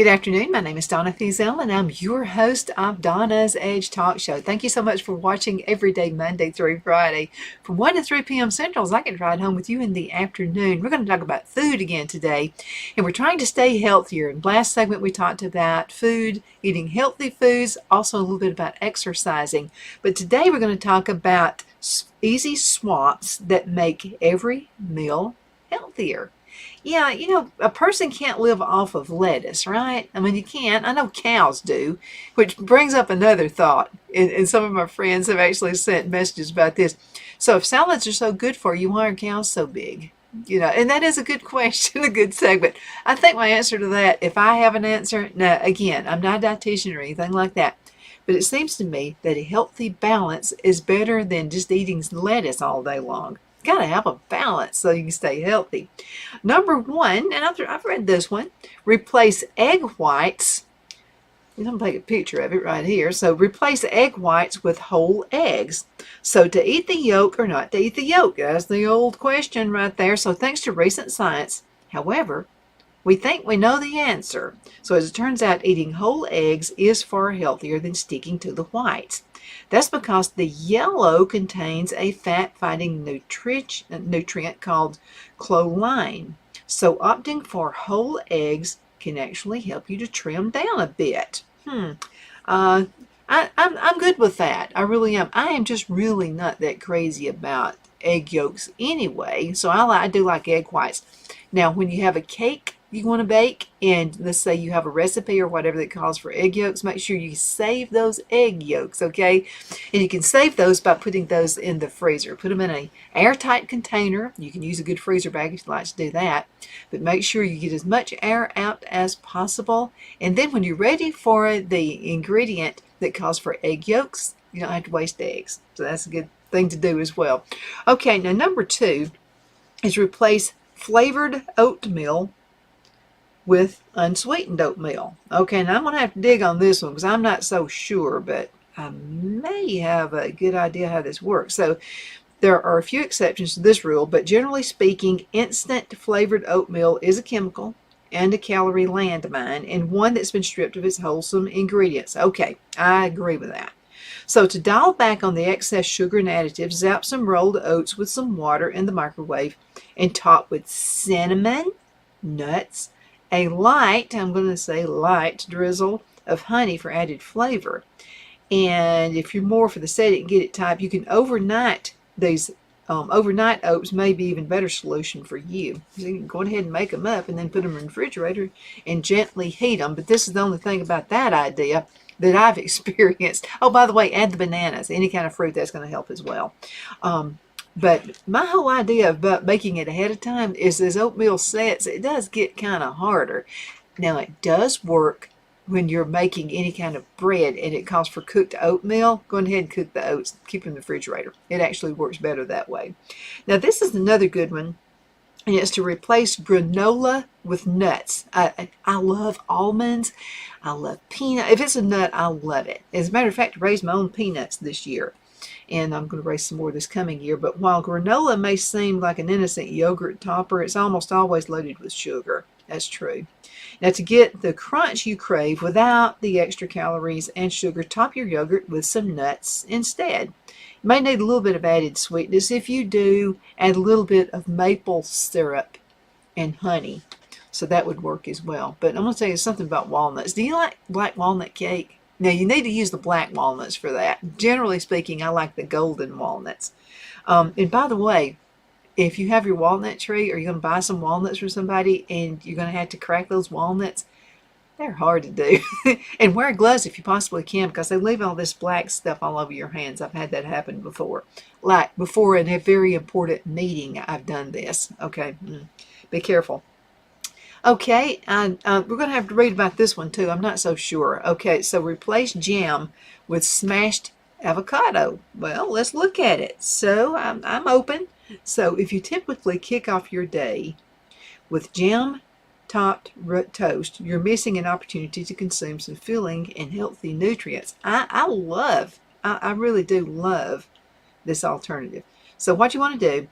Good afternoon. My name is Donna Thiesel, and I'm your host of Donna's Edge Talk Show. Thank you so much for watching every day, Monday through Friday, from 1 to 3 p.m. Central, as I can ride home with you in the afternoon. We're going to talk about food again today, and we're trying to stay healthier. In the last segment, we talked about food, eating healthy foods, also a little bit about exercising. But today, we're going to talk about easy swaps that make every meal healthier. Yeah, a person can't live off of lettuce, right? I mean, you can't. I know cows do, which brings up another thought. And some of my friends have actually sent messages about this. So if salads are so good for you, why are cows so big? And that is a good question, a good segment. I think my answer to that, if I have an answer, no, again, I'm not a dietitian or anything like that. But it seems to me that a healthy balance is better than just eating lettuce all day long. Got to have a balance so you can stay healthy. Number one, and I've read this one, replace egg whites. I'm going to take a picture of it right here. So replace egg whites with whole eggs. So to eat the yolk or not to eat the yolk, that's the old question right there. So thanks to recent science, however, we think we know the answer. So as it turns out, eating whole eggs is far healthier than sticking to the whites. That's because the yellow contains a fat-fighting nutrient called choline. So opting for whole eggs can actually help you to trim down a bit. I'm good with that. I really am. I am just really not that crazy about egg yolks anyway. So I do like egg whites. Now, when you have a cake you want to bake, and let's say you have a recipe or whatever that calls for egg yolks, make sure you save those egg yolks, okay? And you can save those by putting those in the freezer. Put them in an airtight container. You can use a good freezer bag if you like to do that, but make sure you get as much air out as possible. And then when you're ready for the ingredient that calls for egg yolks, you don't have to waste eggs. So that's a good thing to do as well. Okay, now number two is replace flavored oatmeal with unsweetened oatmeal. Okay, now I'm going to have to dig on this one because I'm not so sure, but I may have a good idea how this works. So there are a few exceptions to this rule, but generally speaking, instant flavored oatmeal is a chemical and a calorie landmine, and one that's been stripped of its wholesome ingredients. Okay, I agree with that. So to dial back on the excess sugar and additives, zap some rolled oats with some water in the microwave and top with cinnamon, nuts, a light, I'm going to say light, drizzle of honey for added flavor. And if you're more for the set it and get it type, you can overnight these. Overnight oats may be even better solution for you. So you can go ahead and make them up and then put them in the refrigerator and gently heat them. But this is the only thing about that idea that I've experienced. Oh, by the way, add the bananas. Any kind of fruit, that's going to help as well. But my whole idea about making it ahead of time is as oatmeal sets, it does get kind of harder. Now, it does work when you're making any kind of bread and it calls for cooked oatmeal. Go ahead and cook the oats, keep them in the refrigerator. It actually works better that way. Now, this is another good one, and it's to replace granola with nuts. I love almonds. I love peanut. If it's a nut, I love it. As a matter of fact, I raised my own peanuts this year, and I'm going to raise some more this coming year. But while granola may seem like an innocent yogurt topper, it's almost always loaded with sugar. That's true. Now, to get the crunch you crave without the extra calories and sugar, top your yogurt with some nuts instead. You may need a little bit of added sweetness. If you do, add a little bit of maple syrup and honey. So that would work as well. But I'm going to tell you something about walnuts. Do you like black walnut cake? Now, you need to use the black walnuts for that. Generally speaking, I like the golden walnuts. And by the way, if you have your walnut tree or you're going to buy some walnuts from somebody and you're going to have to crack those walnuts, they're hard to do. And wear gloves if you possibly can, because they leave all this black stuff all over your hands. I've had that happen before. Like before in a very important meeting, I've done this. Okay, be careful. Okay, we're going to have to read about this one too. I'm not so sure. Okay, so replace jam with smashed avocado. Well, let's look at it. So I'm open. So if you typically kick off your day with jam-topped toast, you're missing an opportunity to consume some filling and healthy nutrients. I really do love this alternative. So what you want to do,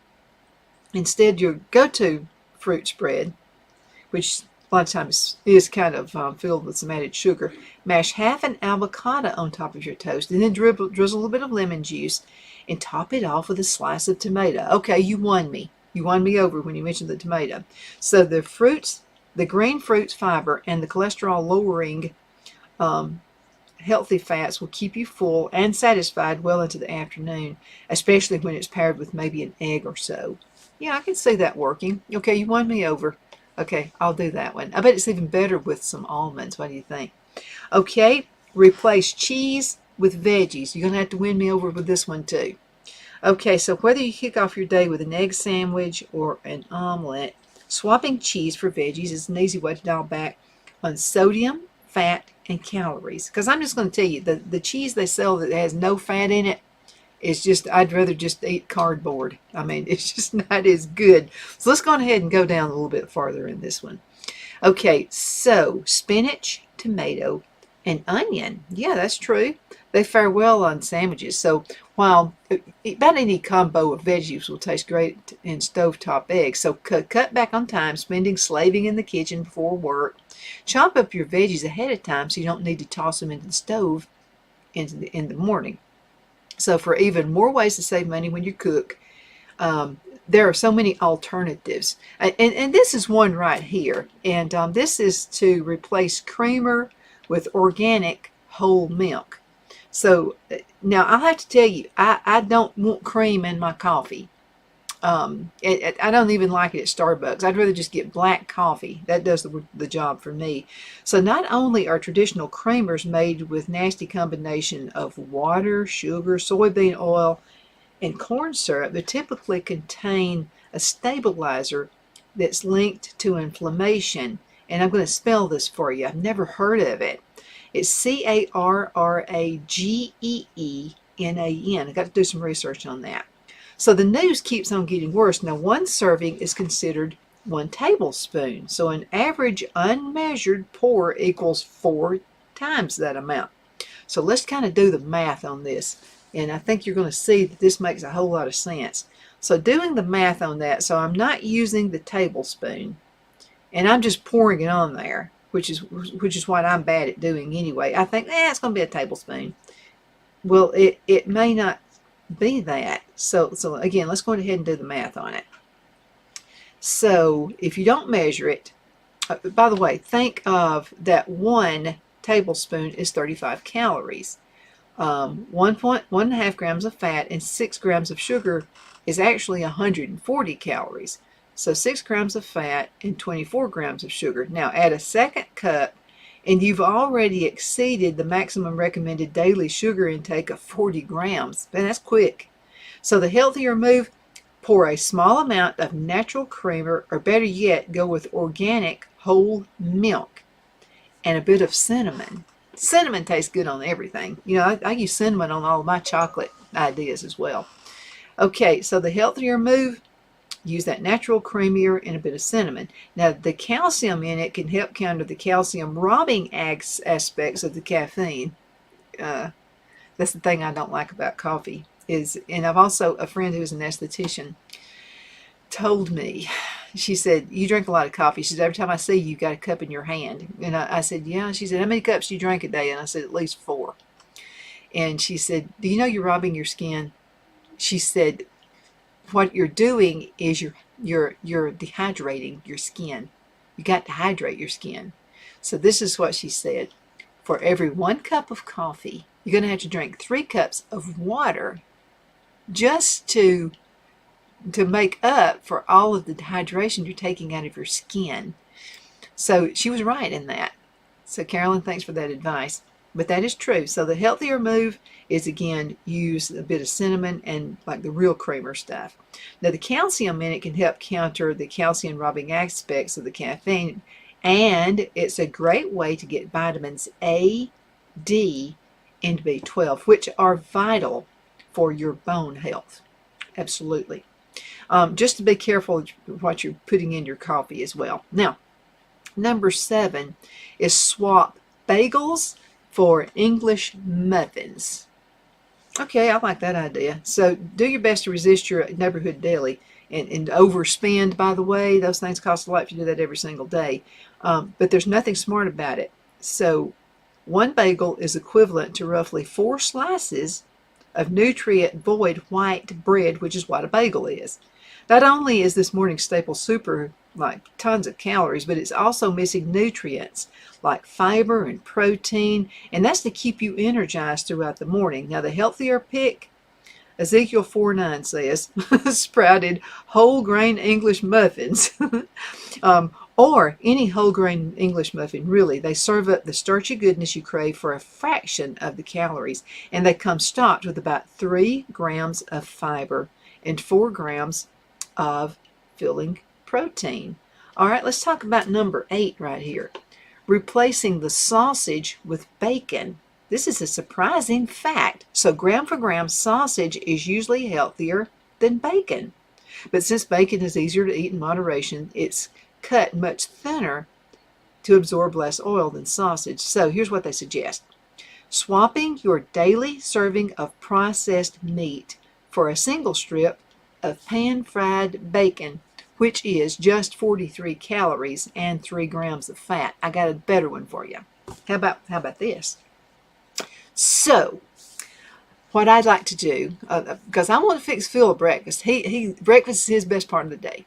instead your go-to fruit spread, which a lot of times is kind of filled with some added sugar. Mash half an avocado on top of your toast, and then drizzle a little bit of lemon juice, and top it off with a slice of tomato. Okay, you won me. You won me over when you mentioned the tomato. So the fruits, the green fruits fiber, and the cholesterol-lowering healthy fats will keep you full and satisfied well into the afternoon, especially when it's paired with maybe an egg or so. Yeah, I can see that working. Okay, you won me over. Okay, I'll do that one. I bet it's even better with some almonds. What do you think? Okay, replace cheese with veggies. You're going to have to win me over with this one too. Okay, so whether you kick off your day with an egg sandwich or an omelet, swapping cheese for veggies is an easy way to dial back on sodium, fat, and calories. Because I'm just going to tell you, the cheese they sell that has no fat in it is just, I'd rather just eat cardboard. I mean, it's just not as good. So let's go ahead and go down a little bit farther in this one. Okay, so spinach, tomato, and onion. Yeah, that's true. They fare well on sandwiches. So while about any combo of veggies will taste great in stovetop eggs, so cut back on time, spending slaving in the kitchen before work. Chop up your veggies ahead of time so you don't need to toss them into the stove in the morning. So for even more ways to save money when you cook, there are so many alternatives. And this is one right here. And this is to replace creamer with organic whole milk. So now I'll have to tell you, I don't want cream in my coffee. I don't even like it at Starbucks. I'd rather just get black coffee. That does the job for me. So not only are traditional creamers made with nasty combination of water, sugar, soybean oil, and corn syrup, they typically contain a stabilizer that's linked to inflammation. And I'm going to spell this for you. I've never heard of it. It's CARRAGEENAN. I got to do some research on that. So the news keeps on getting worse. Now, one serving is considered 1 tablespoon. So an average unmeasured pour equals 4 times that amount. So let's kind of do the math on this. And I think you're going to see that this makes a whole lot of sense. So doing the math on that, so I'm not using the tablespoon, and I'm just pouring it on there, which is what I'm bad at doing anyway. I think, it's going to be a tablespoon. Well, it may not be that. So again, let's go ahead and do the math on it. So if you don't measure it, by the way, think of that 1 tablespoon is 35 calories. 1.5 grams of fat and 6 grams of sugar is actually 140 calories. So 6 grams of fat and 24 grams of sugar. Now add a second cup and you've already exceeded the maximum recommended daily sugar intake of 40 grams. And that's quick. So the healthier move, pour a small amount of natural creamer, or better yet, go with organic whole milk and a bit of cinnamon. Cinnamon tastes good on everything. You know, I use cinnamon on all of my chocolate ideas as well. Okay, so the healthier move, use that natural creamier and a bit of cinnamon. Now, the calcium in it can help counter the calcium robbing aspects of the caffeine. That's the thing I don't like about coffee. And I've also, a friend who's an esthetician told me, she said, you drink a lot of coffee. She said, every time I see you, you've got a cup in your hand. And I said, yeah. She said, how many cups do you drink a day? And I said, at least 4. And she said, do you know you're robbing your skin? She said, what you're doing is you're dehydrating your skin. You got to hydrate your skin. So this is what she said. For every 1 cup of coffee, you're going to have to drink 3 cups of water just to make up for all of the dehydration you're taking out of your skin. So she was right in that. So Carolyn, thanks for that advice. But that is true. So the healthier move is, again, use a bit of cinnamon and like the real creamer stuff. Now the calcium in it can help counter the calcium robbing aspects of the caffeine, and it's a great way to get vitamins A, D, and B12, which are vital for your bone health. Absolutely. Just to be careful what you're putting in your coffee as well. Now, number 7 is swap bagels for English muffins. Okay, I like that idea. So do your best to resist your neighborhood deli. and overspend, by the way. Those things cost a lot if you do that every single day. But there's nothing smart about it. So one bagel is equivalent to roughly 4 slices of nutrient-void white bread, which is what a bagel is. Not only is this morning staple super like tons of calories, but it's also missing nutrients like fiber and protein, and that's to keep you energized throughout the morning. Now, the healthier pick, Ezekiel 4:9 says, sprouted whole grain English muffins, or any whole grain English muffin, really. They serve up the starchy goodness you crave for a fraction of the calories, and they come stocked with about 3 grams of fiber and 4 grams of filling protein. All right, let's talk about number 8 right here. Replacing the sausage with bacon. This is a surprising fact. So gram for gram, sausage is usually healthier than bacon. But since bacon is easier to eat in moderation, it's cut much thinner to absorb less oil than sausage. So here's what they suggest. Swapping your daily serving of processed meat for a single strip of pan-fried bacon, which is just 43 calories and 3 grams of fat. I got a better one for you. How about this? So, what I'd like to do, because I want to fix Phil a breakfast. Breakfast is his best part of the day.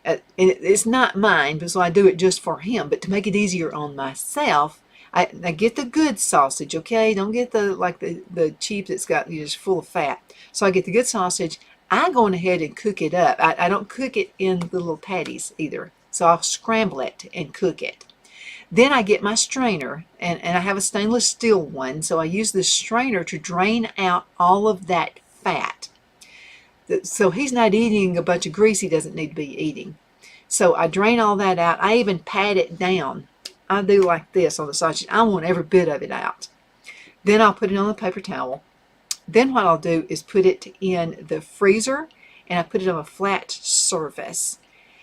And it's not mine, but so I do it just for him. But to make it easier on myself, I get the good sausage, okay? Don't get the cheap that's got just full of fat. So I get the good sausage. I go on ahead and cook it up. I don't cook it in the little patties either. So I'll scramble it and cook it. Then I get my strainer, and I have a stainless steel one, so I use this strainer to drain out all of that fat. So he's not eating a bunch of grease he doesn't need to be eating. So I drain all that out. I even pat it down. I do like this on the sausage. I want every bit of it out. Then I'll put it on a paper towel. Then what I'll do is put it in the freezer, and I put it on a flat surface.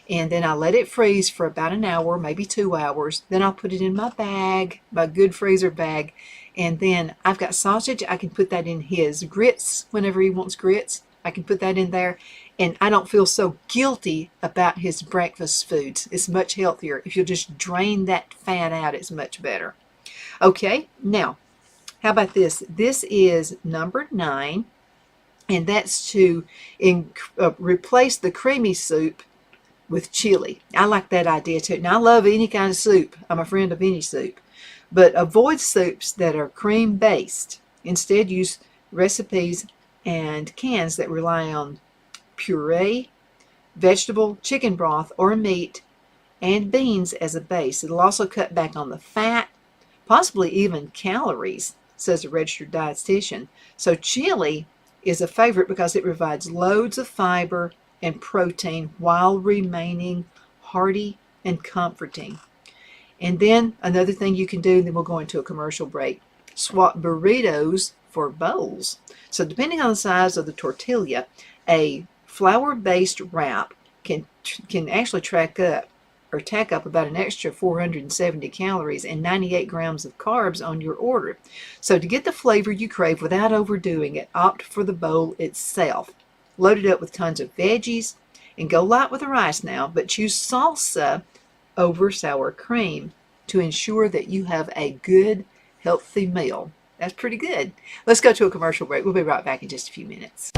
And then I let it freeze for about an hour, maybe 2 hours. Then I'll put it in my bag, my good freezer bag. And then I've got sausage. I can put that in his grits whenever he wants grits. I can put that in there. And I don't feel so guilty about his breakfast foods. It's much healthier. If you'll just drain that fat out, it's much better. Okay, now, how about this? This is number 9. And that's to replace the creamy soup with chili. I like that idea too. Now, I love any kind of soup. I'm a friend of any soup. But avoid soups that are cream based. Instead, use recipes and cans that rely on puree, vegetable, chicken broth, or meat, and beans as a base. It'll also cut back on the fat, possibly even calories, says a registered dietitian. So chili is a favorite because it provides loads of fiber and protein while remaining hearty and comforting. And then another thing you can do, and then we'll go into a commercial break, swap burritos for bowls. So depending on the size of the tortilla, a flour-based wrap can actually tack up about an extra 470 calories and 98 grams of carbs on your order. So to get the flavor you crave without overdoing it, opt for the bowl itself. Load it up with tons of veggies, and go light with the rice now, but choose salsa over sour cream to ensure that you have a good, healthy meal. That's pretty good. Let's go to a commercial break. We'll be right back in just a few minutes.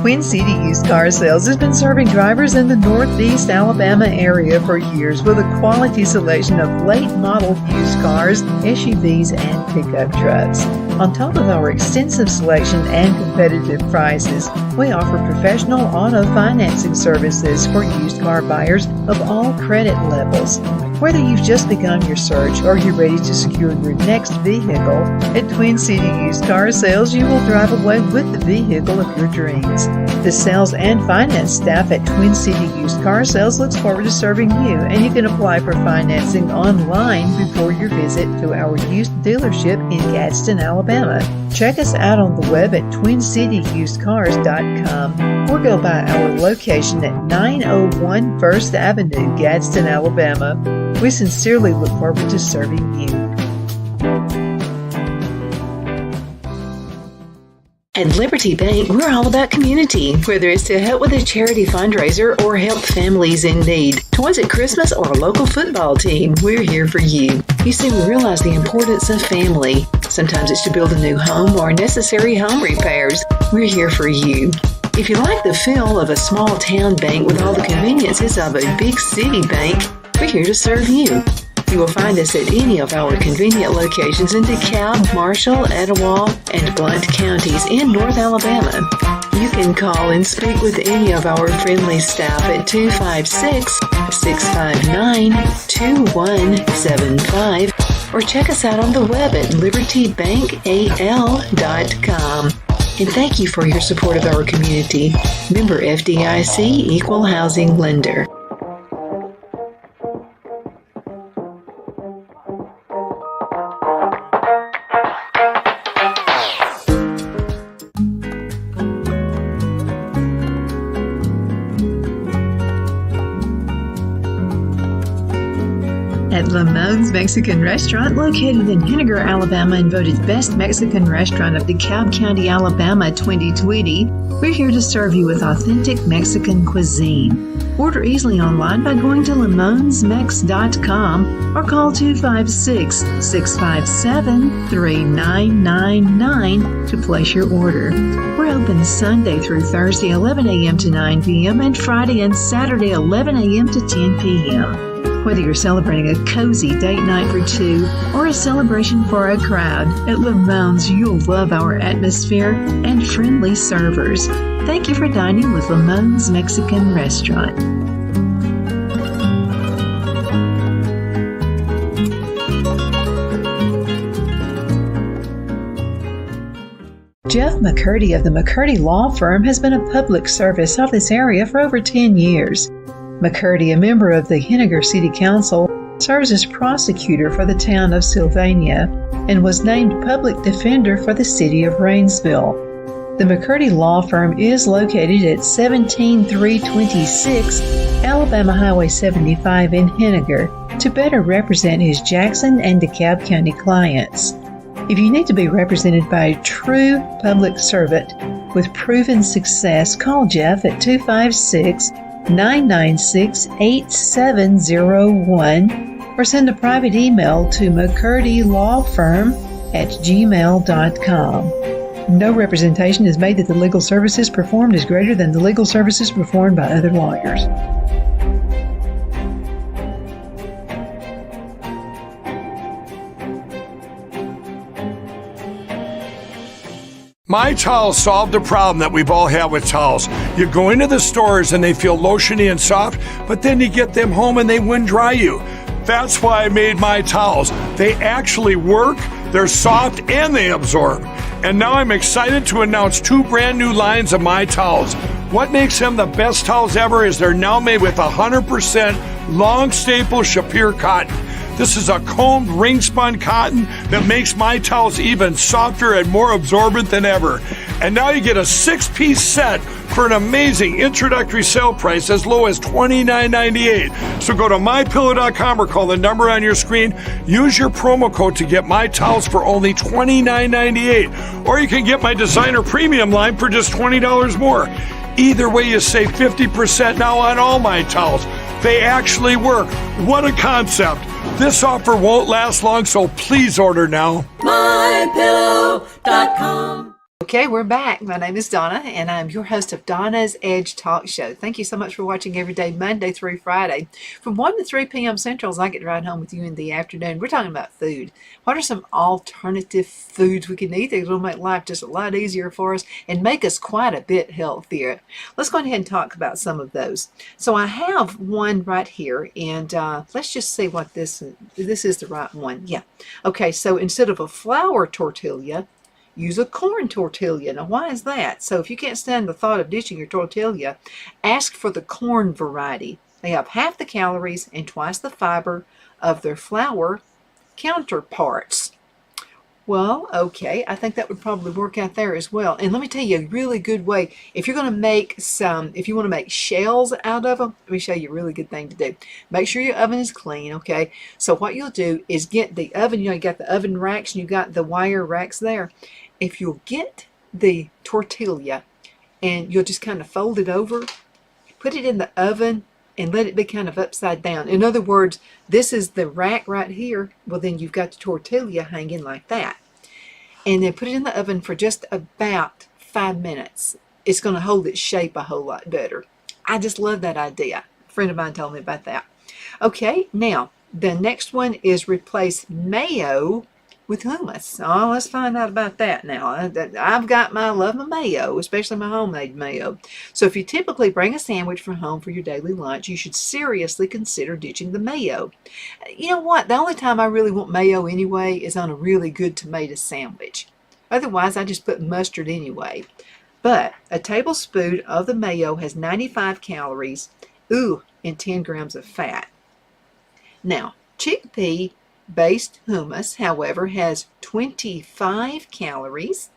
Twin City Used Car Sales has been serving drivers in the Northeast Alabama area for years with a quality selection of late model used cars, SUVs, and pickup trucks. On top of our extensive selection and competitive prices, we offer professional auto financing services for used car buyers of all credit levels. Whether you've just begun your search or you're ready to secure your next vehicle, at Twin City Used Car Sales, you will drive away with the vehicle of your dreams. The sales and finance staff at Twin City Used Car Sales looks forward to serving you, and you can apply for financing online before your visit to our used dealership in Gadsden, Alabama. Check us out on the web at twincityusedcars.com or go by our location at 901 First Avenue, Gadsden, Alabama. We sincerely look forward to serving you. At Liberty Bank, we're all about community. Whether it's to help with a charity fundraiser or help families in need, toys at Christmas, or a local football team, we're here for you. You see, we realize the importance of family. Sometimes it's to build a new home or necessary home repairs. We're here for you. If you like the feel of a small town bank with all the conveniences of a big city bank, we're here to serve you. You will find us at any of our convenient locations in DeKalb, Marshall, Etowah, and Blount counties in North Alabama. You can call and speak with any of our friendly staff at 256-659-2175 or check us out on the web at libertybankal.com. And thank you for your support of our community. Member FDIC Equal Housing Lender. At Lamone's Mexican Restaurant, located in Henniger, Alabama, and voted Best Mexican Restaurant of DeKalb County, Alabama 2020, we're here to serve you with authentic Mexican cuisine. Order easily online by going to lamonsmex.com or call 256-657-3999 to place your order. We're open Sunday through Thursday, 11 a.m. to 9 p.m. and Friday and Saturday, 11 a.m. to 10 p.m. Whether you're celebrating a cozy date night for two or a celebration for a crowd, at Lamone's you'll love our atmosphere and friendly servers. Thank you for dining with Lamone's Mexican Restaurant. Jeff McCurdy of the McCurdy Law Firm has been a public service of this area for over 10 years. McCurdy, a member of the Henniger City Council, serves as prosecutor for the town of Sylvania and was named public defender for the city of Rainsville. The McCurdy Law Firm is located at 17326 Alabama Highway 75 in Henniger to better represent his Jackson and DeKalb County clients. If you need to be represented by a true public servant with proven success, call Jeff at 256-996-8701 or send a private email to mccurdylawfirm@gmail.com. No representation is made that the legal services performed is greater than the legal services performed by other lawyers. My Towels solved the problem that we've all had with towels. You go into the stores and they feel lotiony and soft, but then you get them home and they wind dry you. That's why I made My Towels. They actually work, they're soft, and they absorb. And now I'm excited to announce 2 brand new lines of My Towels. What makes them the best towels ever is they're now made with 100% long staple Shapir cotton. This is a combed ring spun cotton that makes My Towels even softer and more absorbent than ever. And now you get a 6-piece set for an amazing introductory sale price as low as $29.98. So go to mypillow.com or call the number on your screen. Use your promo code to get My Towels for only $29.98. Or you can get my designer premium line for just $20 more. Either way, you save 50% now on all My Towels. They actually work. What a concept. This offer won't last long, so please order now. MyPillow.com. Okay, we're back. My name is Donna, and I'm your host of Donna's Edge Talk Show. Thank you so much for watching every day, Monday through Friday. From 1 to 3 p.m. Central, as I get to ride home with you in the afternoon, we're talking about food. What are some alternative foods we can eat that will make life just a lot easier for us and make us quite a bit healthier? Let's go ahead and talk about some of those. So I have one right here, and let's just see what this is the right one. Yeah. Okay, so instead of a flour tortilla, use a corn tortilla. Now, why is that? So if you can't stand the thought of ditching your tortilla, ask for the corn variety. They have half the calories and twice the fiber of their flour counterparts. Well, okay, I think that would probably work out there as well. And let me tell you a really good way. If you're going to make if you want to make shells out of them, let me show you a really good thing to do. Make sure your oven is clean, okay? So what you'll do is get the oven, you got the oven racks and you got the wire racks there. If you'll get the tortilla and you'll just kind of fold it over, put it in the oven, and let it be kind of upside down. In other words, this is the rack right here. Well, then you've got the tortilla hanging like that. And then put it in the oven for just about 5 minutes. It's going to hold its shape a whole lot better. I just love that idea. A friend of mine told me about that. Okay, now the next one is replace mayo with hummus. Oh, let's find out about that now. I've got my love of mayo, especially my homemade mayo. So if you typically bring a sandwich from home for your daily lunch, you should seriously consider ditching the mayo. You know what? The only time I really want mayo anyway is on a really good tomato sandwich. Otherwise, I just put mustard anyway. But a tablespoon of the mayo has 95 calories, and 10 grams of fat. Now, chickpea-based hummus, however, has 25 calories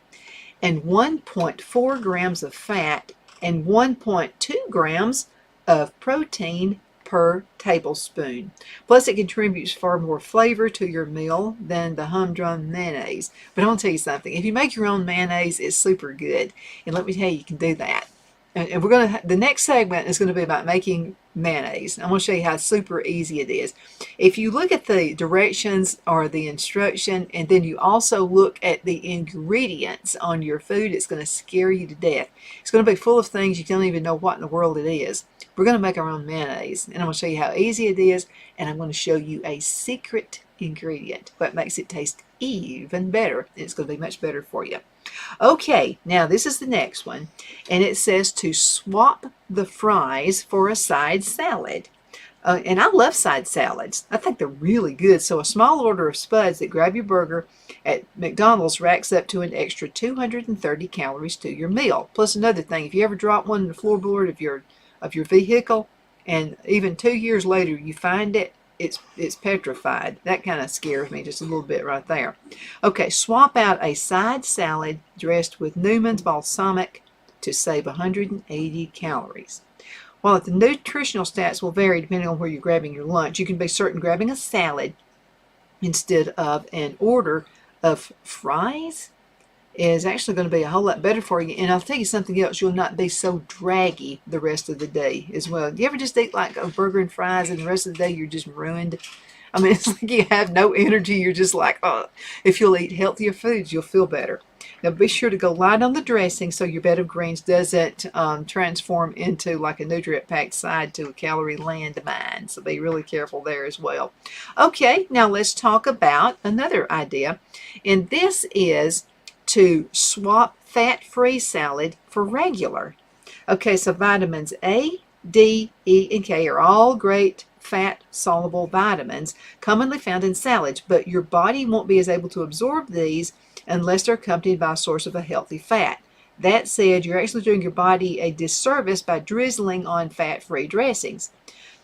and 1.4 grams of fat and 1.2 grams of protein per tablespoon. Plus, it contributes far more flavor to your meal than the humdrum mayonnaise. But I'm going to tell you something. If you make your own mayonnaise, it's super good. And let me tell you, you can do that. And we're going to, the next segment is going to be about making mayonnaise. I'm going to show you how super easy it is. If you look at the directions or the instruction, and then you also look at the ingredients on your food, it's going to scare you to death. It's going to be full of things you don't even know what in the world it is. We're going to make our own mayonnaise, and I'm going to show you how easy it is, and I'm going to show you a secret ingredient, what makes it taste even better. It's going to be much better for you. Okay, now this is the next one, and it says to swap the fries for a side salad. And I love side salads. I think they're really good. So a small order of spuds that grab your burger at McDonald's racks up to an extra 230 calories to your meal. Plus another thing, if you ever drop one in the floorboard of your vehicle, and even 2 years later you find it, it's petrified. That kind of scares me just a little bit right there. Okay, swap out a side salad dressed with Newman's balsamic to save 180 calories. While the nutritional stats will vary depending on where you're grabbing your lunch, you can be certain grabbing a salad instead of an order of fries is actually going to be a whole lot better for you. And I'll tell you something else, you'll not be so draggy the rest of the day as well. You ever just eat like a burger and fries and the rest of the day you're just ruined? I mean, it's like you have no energy. You're just like, oh. If you'll eat healthier foods, you'll feel better. Now be sure to go light on the dressing so your bed of greens doesn't transform into like a nutrient-packed side to a calorie landmine. So be really careful there as well. Okay, now let's talk about another idea. And this is to swap fat-free salad for regular. Okay, so vitamins A, D, E, and K are all great fat-soluble vitamins commonly found in salads, but your body won't be as able to absorb these unless they're accompanied by a source of a healthy fat. That said, you're actually doing your body a disservice by drizzling on fat-free dressings.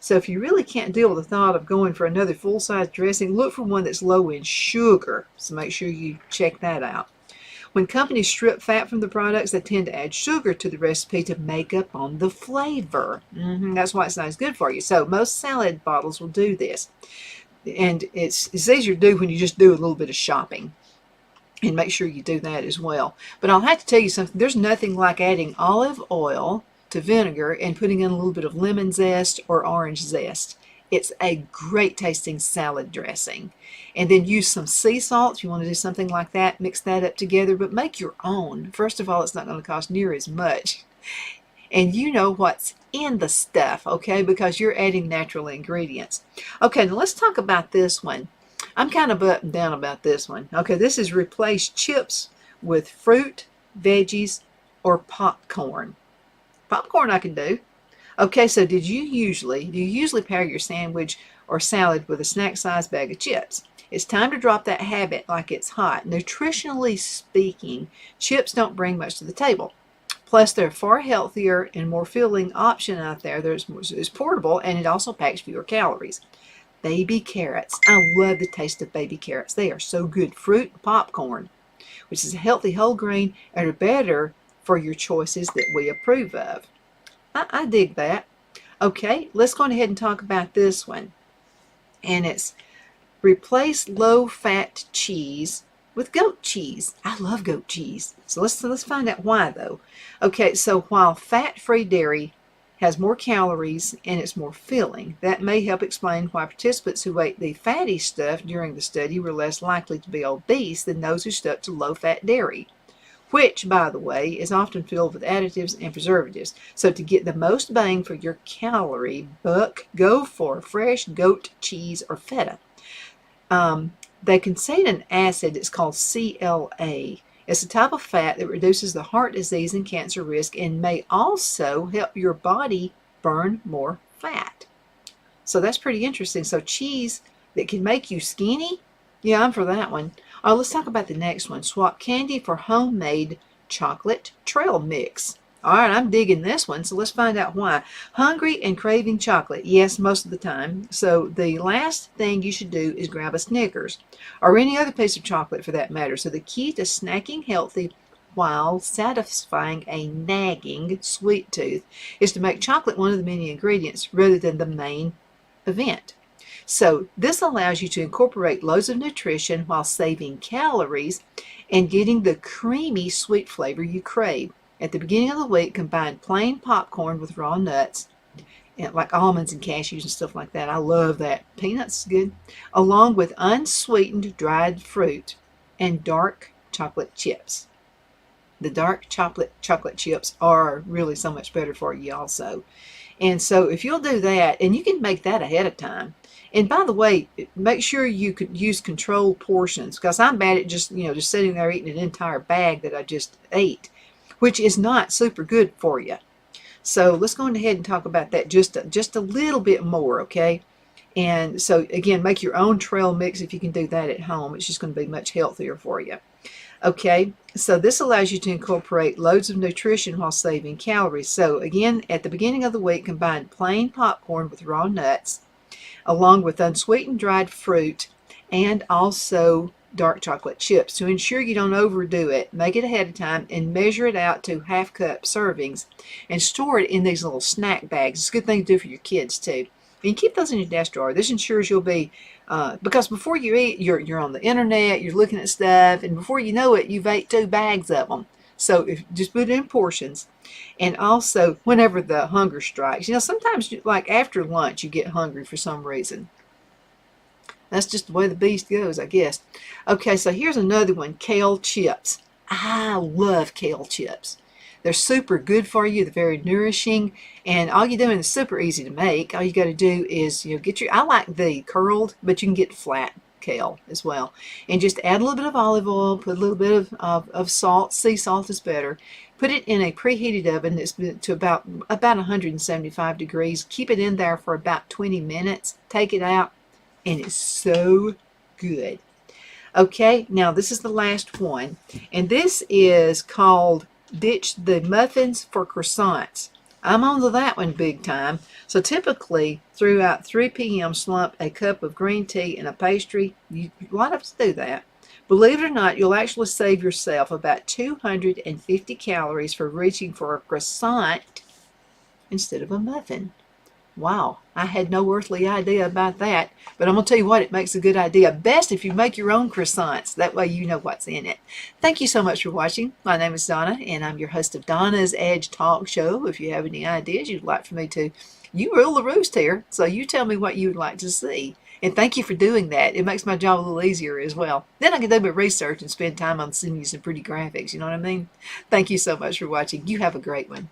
So if you really can't deal with the thought of going for another full-size dressing, look for one that's low in sugar. So make sure you check that out. When companies strip fat from the products, they tend to add sugar to the recipe to make up on the flavor. That's why it's not as good for you. So most salad bottles will do this. And it's easier to do when you just do a little bit of shopping. And make sure you do that as well. But I'll have to tell you something. There's nothing like adding olive oil to vinegar and putting in a little bit of lemon zest or orange zest. It's a great tasting salad dressing. And then use some sea salt if you want to do something like that. Mix that up together, but make your own. First of all, it's not going to cost near as much. And you know what's in the stuff, okay, because you're adding natural ingredients. Okay, now let's talk about this one. I'm kind of up and down about this one. Okay, this is replace chips with fruit, veggies, or popcorn. Popcorn I can do. Okay, so do you usually pair your sandwich or salad with a snack-sized bag of chips? It's time to drop that habit like it's hot. Nutritionally speaking, chips don't bring much to the table. Plus, they're far healthier and more filling option out there. It's portable, and it also packs fewer calories. Baby carrots. I love the taste of baby carrots. They are so good. Fruit and popcorn, which is a healthy whole grain, and are better for your choices that we approve of. I dig that. Okay, let's go ahead and talk about this one. And it's replace low-fat cheese with goat cheese. I love goat cheese. So let's find out why though. Okay, so while fat-free dairy has more calories and it's more filling, that may help explain why participants who ate the fatty stuff during the study were less likely to be obese than those who stuck to low-fat dairy, which, by the way, is often filled with additives and preservatives. So to get the most bang for your calorie buck, go for fresh goat cheese or feta. They contain an acid that's called CLA. It's a type of fat that reduces the heart disease and cancer risk and may also help your body burn more fat. So that's pretty interesting. So cheese that can make you skinny? Yeah, I'm for that one. Oh, let's talk about the next one. Swap candy for homemade chocolate trail mix. All right, I'm digging this one, so let's find out why. Hungry and craving chocolate. Yes, most of the time. So the last thing you should do is grab a Snickers or any other piece of chocolate for that matter. So the key to snacking healthy while satisfying a nagging sweet tooth is to make chocolate one of the many ingredients rather than the main event. So this allows you to incorporate loads of nutrition while saving calories and getting the creamy sweet flavor you crave. At the beginning of the week, combine plain popcorn with raw nuts, like almonds and cashews and stuff like that. I love that. Peanuts good. Along with unsweetened dried fruit and dark chocolate chips. The dark chocolate chips are really so much better for you also. And so if you'll do that, and you can make that ahead of time. And by the way, make sure you could use controlled portions, because I'm bad at just sitting there eating an entire bag that I just ate, which is not super good for you. So let's go ahead and talk about that just a little bit more, okay? And so again, make your own trail mix if you can do that at home. It's just going to be much healthier for you. Okay, so this allows you to incorporate loads of nutrition while saving calories. So again, at the beginning of the week, combine plain popcorn with raw nuts, along with unsweetened dried fruit, and also dark chocolate chips. To ensure you don't overdo it, make it ahead of time and measure it out to half-cup servings and store it in these little snack bags. It's a good thing to do for your kids too. And keep those in your desk drawer. This ensures you'll be, because before you eat, you're on the internet, you're looking at stuff, and before you know it, you've ate 2 bags of them. So just put it in portions. And also, whenever the hunger strikes, sometimes like after lunch, you get hungry for some reason. That's just the way the beast goes, I guess. Okay, so here's another one, kale chips. I love kale chips. They're super good for you. They're very nourishing. And all you're doing is super easy to make. All you got to do is, I like the curled, but you can get flat kale as well. And just add a little bit of olive oil, put a little bit of salt. Sea salt is better. Put it in a preheated oven that's been to about 175 degrees. Keep it in there for about 20 minutes. Take it out, and it's so good. Okay, now this is the last one, and this is called Ditch the Muffins for Croissants. I'm on to that one big time. So typically, throughout 3 p.m., slump a cup of green tea and a pastry. A lot of us do that. Believe it or not, you'll actually save yourself about 250 calories for reaching for a croissant instead of a muffin. Wow, I had no earthly idea about that, but I'm going to tell you what, it makes a good idea. Best if you make your own croissants. That way you know what's in it. Thank you so much for watching. My name is Donna, and I'm your host of Donna's Edge Talk Show. If you have any ideas you'd like for me to, you rule the roost here, so you tell me what you'd like to see. And thank you for doing that. It makes my job a little easier as well. Then I can do my research and spend time on sending you some pretty graphics, you know what I mean? Thank you so much for watching. You have a great one.